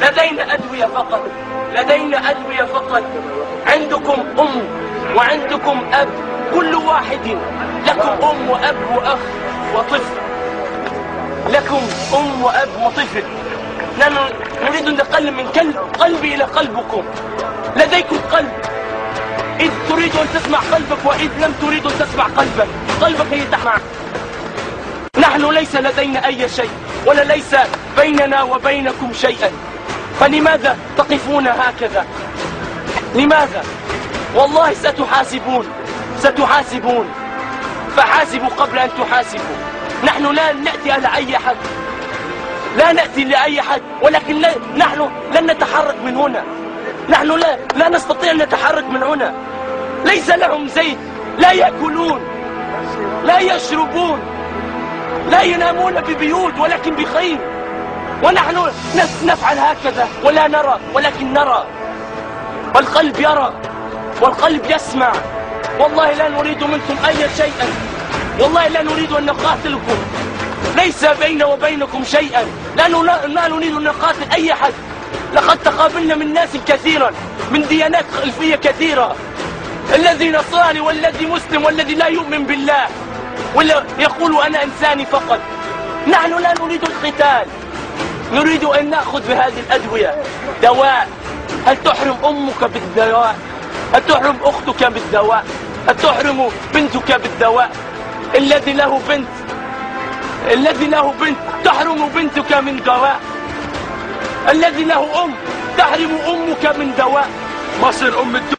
لدينا أدوية فقط، لدينا أدوية فقط. عندكم أم وعندكم أب، كل واحد لكم أم وأب وأخ وطفل، لكم أم وأب وطفل. نحن نريد أن نقل من قلبي إلى قلبكم. لديكم قلب، إذ تريد أن تسمع قلبك وإذ لم تريد أن تسمع قلبك، قلبك يتحمع. نحن ليس لدينا أي شيء، ولا ليس بيننا وبينكم شيئا، فلماذا تقفون هكذا؟ لماذا؟ والله ستحاسبون، فحاسبوا قبل أن تحاسبوا. نحن لا نأتي على أي حد، لا نأتي لأي حد، ولكن نحن لن نتحرك من هنا. نحن لا نستطيع أن نتحرك من هنا. ليس لهم زيت، لا يأكلون، لا يشربون، لا ينامون ببيوت ولكن بخيم، ونحن نفعل هكذا ولا نرى، ولكن نرى، والقلب يرى والقلب يسمع. والله لا نريد منكم أي شيئا، والله لا نريد أن نقاتلكم، ليس بيننا وبينكم شيئا، لا نريد أن نقاتل أي حد. لقد تقابلنا من ناس كثيرا، من ديانات خلفية كثيرة، الذي نصراني والذي مسلم والذي لا يؤمن بالله، ولا يقول أنا إنساني فقط. نحن لا نريد القتال، نريد أن نأخذ بهذه الأدوية دواء. هل تحرم أمك بالدواء؟ هل تحرم أختك بالدواء؟ هل تحرم بنتك بالدواء؟ الذي له بنت تحرم بنتك من دواء؟ الذي له أم تحرم أمك من دواء؟ مصر أم الدنيا.